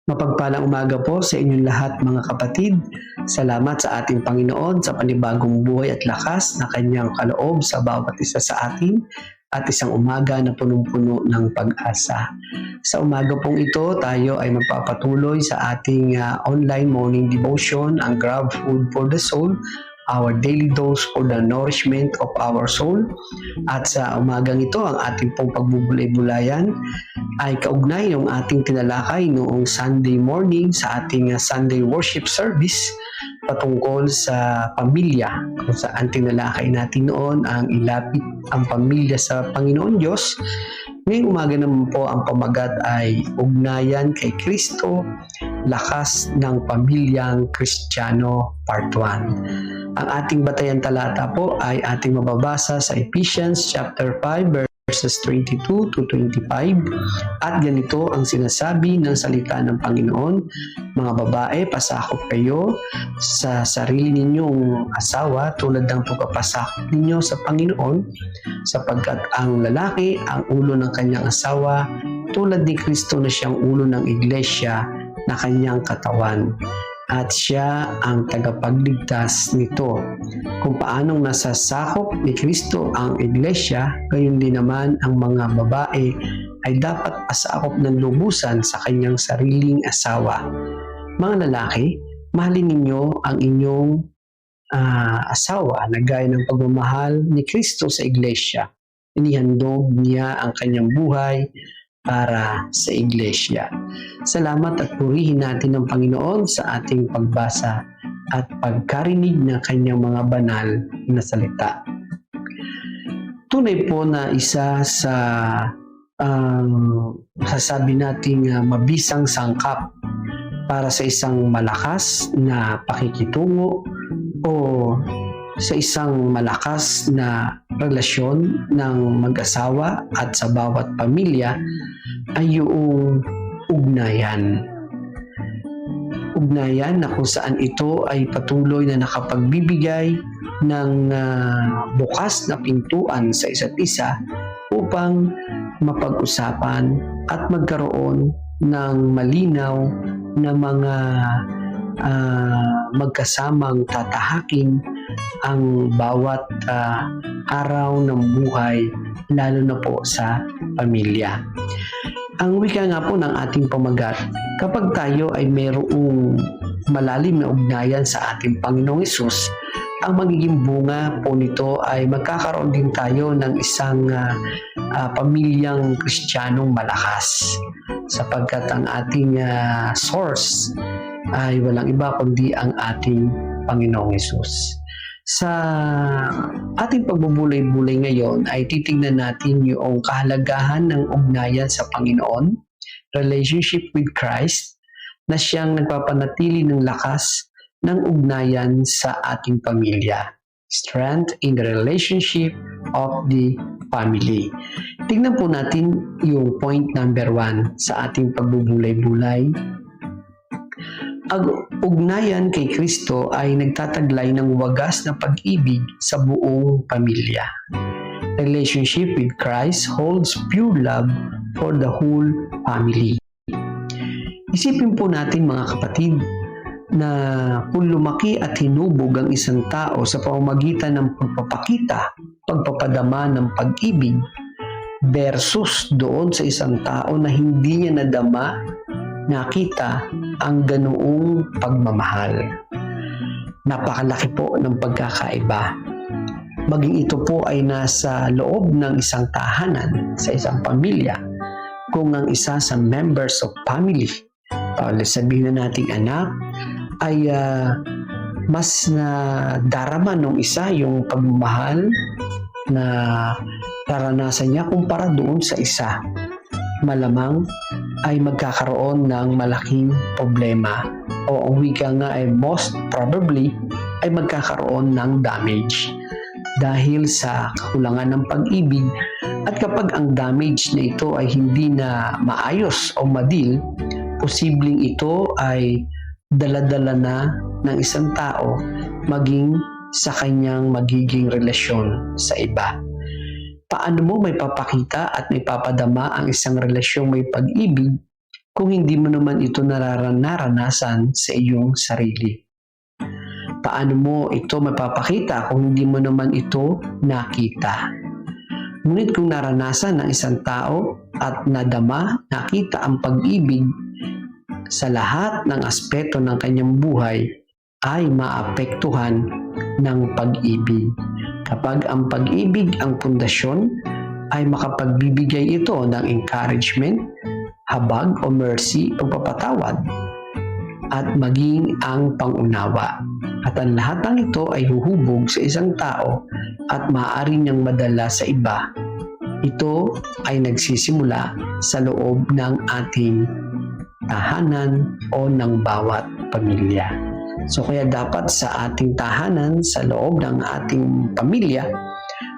Mapagpalang umaga po sa inyong lahat mga kapatid. Salamat sa ating Panginoon sa panibagong buhay at lakas na kanyang kaloob sa bawat isa sa atin at isang umaga na punong-puno ng pag-asa. Sa umaga pong ito, tayo ay magpapatuloy sa ating online morning devotion, ang Grab Food for the Soul, our daily dose for the nourishment of our soul. At sa umagang ito, ang ating pong pagbubulay-bulayan ay kaugnay ng ating tinalakay noong Sunday morning sa ating Sunday worship service patungkol sa pamilya, kung saan tinalakay natin noon ang ilapit ang pamilya sa Panginoon Diyos. Ngayong umaga naman po ang pamagat ay ugnayan kay Kristo, lakas ng pamilyang Kristiyano Part 1. Ang ating batayan talata po ay ating mababasa sa Ephesians chapter 5 verses 22 to 25 at ganito ang sinasabi ng salita ng Panginoon: mga babae, pasakop kayo sa sarili ninyong asawa tulad ng pagpapasakop ninyo sa Panginoon, sapagkat ang lalaki ang ulo ng kanyang asawa tulad ni Kristo na siyang ulo ng iglesia na kanyang katawan. at siya ang tagapagligtas nito. Kung paanong nasasakop ni Kristo ang iglesia, gayon din naman ang mga babae ay dapat pasakop ng lubusan sa kanyang sariling asawa. Mga lalaki, mahalin ninyo ang inyong asawa na gaya ng pagmamahal ni Kristo sa iglesia. Inihandog niya ang kanyang buhay para sa iglesia. Salamat at purihin natin ang Panginoon sa ating pagbasa at pagkarinig ng kanyang mga banal na salita. Tunay po na isa sa sasabi nating mabisang sangkap para sa isang malakas na pakikitungo o sa isang malakas na relasyon ng mag-asawa at sa bawat pamilya ay yung ugnayan. Ugnayan na kung saan ito ay patuloy na nakapagbibigay ng bukas na pintuan sa isa't isa upang mapag-usapan at magkaroon ng malinaw na mga magkasamang tatahakin ang bawat araw ng buhay, lalo na po sa pamilya. Ang wika nga po ng ating pamagat, kapag tayo ay mayroong malalim na ugnayan sa ating Panginoong Hesus, ang magiging bunga po nito ay magkakaroon din tayo ng isang pamilyang Kristiyanong malakas, sapagkat ang ating source ay walang iba kundi ang ating Panginoong Hesus. Sa ating pagbubulay-bulay ngayon ay titingnan natin yung kahalagahan ng ugnayan sa Panginoon, relationship with Christ, na siyang nagpapanatili ng lakas ng ugnayan sa ating pamilya. Strength in the relationship of the family. Tingnan po natin yung point number 1 sa ating pagbubulay-bulay. Ang ugnayan kay Kristo ay nagtataglay ng wagas na pag-ibig sa buong pamilya. Relationship with Christ holds pure love for the whole family. Isipin po natin mga kapatid na kung lumaki at hinubog ang isang tao sa pamamagitan ng pagpapakita, pagpapadama ng pag-ibig versus doon sa isang tao na hindi niya nadama, nakita ang ganoong pagmamahal. Napakalaki po ng pagkakaiba. Maging ito po ay nasa loob ng isang tahanan, sa isang pamilya, kung ang isa sa members of family, sabihin na nating anak, ay mas nadarama ng isa yung pagmamahal na naranasan niya kumpara doon sa isa, malamang ay magkakaroon ng malaking problema o ang wika nga ay most probably ay magkakaroon ng damage dahil sa kakulangan ng pag-ibig. At kapag ang damage na ito ay hindi na maayos o madil, posibleng ito ay dala-dala na ng isang tao maging sa kanyang magiging relasyon sa iba. Paano mo may papakita at may papadama ang isang relasyong may pag-ibig kung hindi mo naman ito nararanasan sa iyong sarili? Paano mo ito mapapakita kung hindi mo naman ito nakita? Ngunit kung naranasan ng isang tao at nadama, nakita ang pag-ibig sa lahat ng aspeto ng kanyang buhay, ay maapektuhan ng pag-ibig. Kapag ang pag-ibig ang pundasyon, ay makapagbibigay ito ng encouragement, habag o mercy, pagpapatawad, at maging ang pangunawa. At ang lahat ng ito ay huhubog sa isang tao at maaari niyang madala sa iba. Ito ay nagsisimula sa loob ng ating tahanan o ng bawat pamilya. So kaya dapat sa ating tahanan, sa loob ng ating pamilya,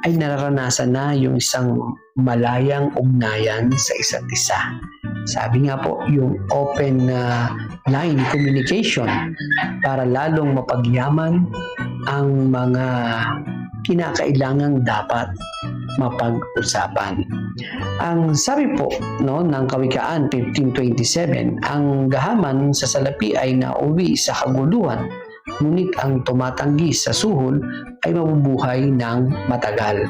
ay nararanasan na yung isang malayang ugnayan sa isa't isa. Sabi nga po, yung open line communication para lalong mapagyaman ang mga kinakailangang dapat mapag-usapan. Ang sabi po ng Kawikaan 15:27, ang gahaman sa salapi ay nauwi sa kaguluhan, ngunit ang tumatanggi sa suhol ay mabubuhay ng matagal.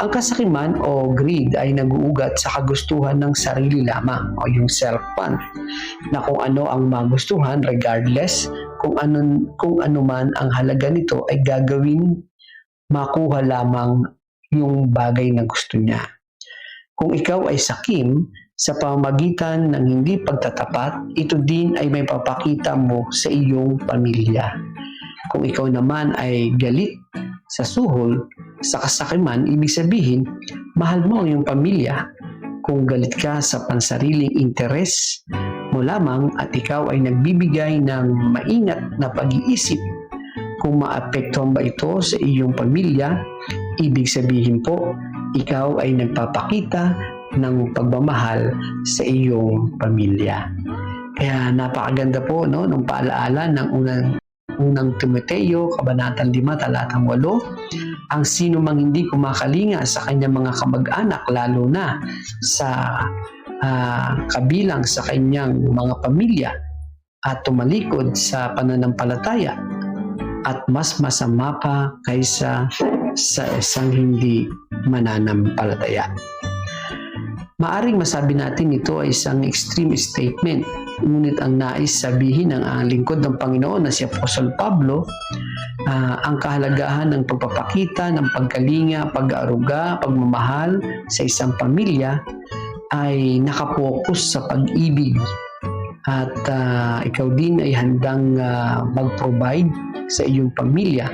Ang kasakiman o greed ay nag-uugat sa kagustuhan ng sarili lamang o yung self-want, na kung ano ang magustuhan regardless kung ano man ang halaga nito ay gagawin makuha lamang yung bagay na gusto niya. Kung ikaw ay sakim sa pamamagitan ng hindi pagtatapat, ito din ay may papakita mo sa iyong pamilya. Kung ikaw naman ay galit sa suhol, sa kasakiman, ibig sabihin, mahal mo ang iyong pamilya. Kung galit ka sa pansariling interes mo lamang at ikaw ay nagbibigay ng maingat na pag-iisip kung maapektuhan ba ito sa iyong pamilya, ibig sabihin po, ikaw ay nagpapakita ng pagmamahal sa iyong pamilya. Kaya napakaganda po ng paalaala ng unang Timoteo, Kabanatang 5, Talatang 8, ang sino mang hindi kumakalinga sa kanyang mga kamag-anak, lalo na sa kabilang sa kanyang mga pamilya at tumalikod sa pananampalataya at mas masama pa kaysa sa isang hindi mananampalataya. Maaring masabi natin ito ay isang extreme statement, ngunit ang nais sabihin ng lingkod ng Panginoon na si Apostol Pablo, ang kahalagahan ng pagpapakita ng pagkalinga, pag-aaruga, pagmamahal sa isang pamilya ay nakapokus sa pag-ibig at ikaw din ay handang mag-provide sa iyong pamilya.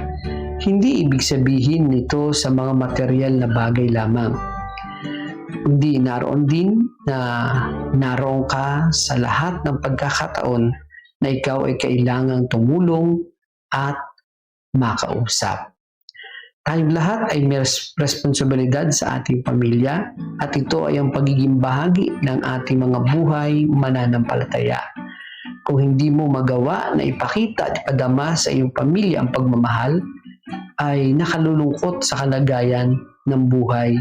Hindi ibig sabihin nito sa mga material na bagay lamang. Hindi naroon din na naroon ka sa lahat ng pagkakataon na ikaw ay kailangang tumulong at makausap. Tayong lahat ay may responsibilidad sa ating pamilya at ito ay ang pagiging bahagi ng ating mga buhay mananampalataya. Kung hindi mo magawa na ipakita at ipadama sa iyong pamilya ang pagmamahal, ay nakalulungkot sa kalagayan ng buhay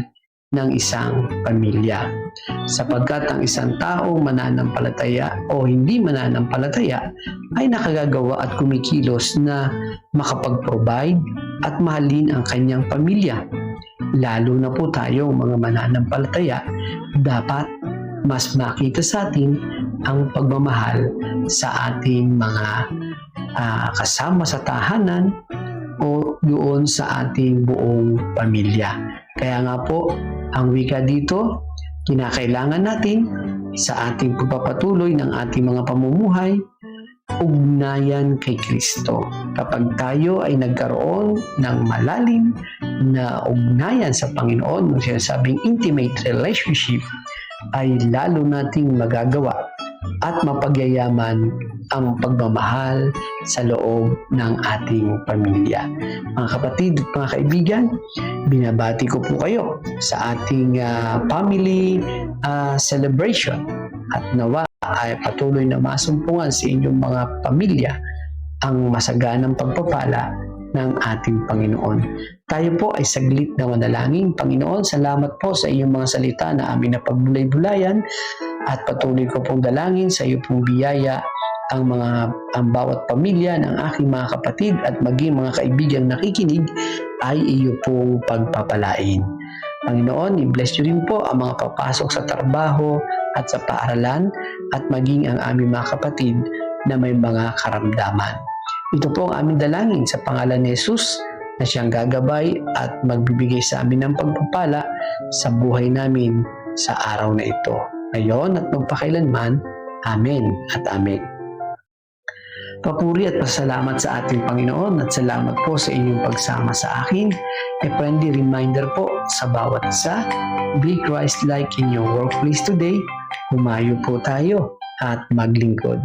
ng isang pamilya. Sapagkat ang isang taong mananampalataya o hindi mananampalataya ay nakagagawa at kumikilos na makapag-provide at mahalin ang kanyang pamilya. Lalo na po tayong mga mananampalataya, dapat mas makita sa atin ang pagmamahal sa ating mga kasama sa tahanan o doon sa ating buong pamilya. Kaya nga po, ang wika dito, kinakailangan natin sa ating pagpapatuloy ng ating mga pamumuhay, ugnayan kay Kristo. Kapag tayo ay nagkaroon ng malalim na ugnayan sa Panginoon, ng sinasabing intimate relationship, ay lalo nating magagawa at mapagyayaman ang pagmamahal sa loob ng ating pamilya. Mga kapatid at mga kaibigan, binabati ko po kayo sa ating family celebration at nawa ay patuloy na masumpungan sa inyong mga pamilya ang masaganang pagpapala ng ating Panginoon. Tayo po ay saglit na manalangin. Panginoon, salamat po sa iyong mga salita na amin na pagbulay-bulayan at patuloy ko pong dalangin sa iyo pong biyaya ang bawat pamilya ng aking mga kapatid at maging mga kaibigang nakikinig ay iyo pong pagpapalain. Panginoon, i-bless nyo rin po ang mga papasok sa trabaho at sa paaralan at maging ang aming mga kapatid na may mga karamdaman. Ito po ang aming dalangin sa pangalan ni Jesus na siyang gagabay at magbibigay sa amin ng pagpapala sa buhay namin sa araw na ito. Ngayon at magpakailanman. Amen at amen. Papuri at pasalamat sa ating Panginoon at salamat po sa inyong pagsama sa akin. A friendly reminder po sa bawat isa, be Christ-like in your workplace today. Humayo po tayo at maglingkod.